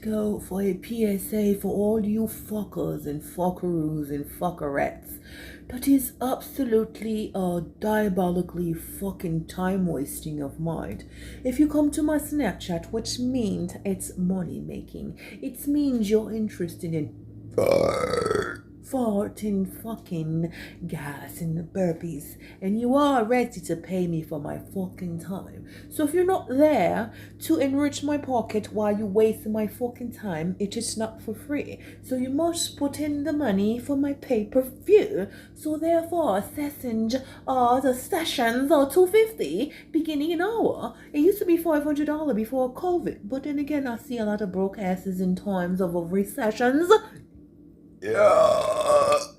go for a PSA for all you fuckers and fuckaroos and fuckerettes. That is absolutely diabolically fucking time wasting of mine. If you come to my Snapchat, which means it's money making, it means you're interested in farting fucking gas and burpees, and you are ready to pay me for my fucking time. So if you're not there to enrich my pocket while you waste my fucking time, it is not for free. So you must put in the money for my pay-per-view. So therefore, the sessions are $250 beginning an hour. It used to be $500 before COVID, but then again, I see a lot of broke asses in times of recessions. Yeah.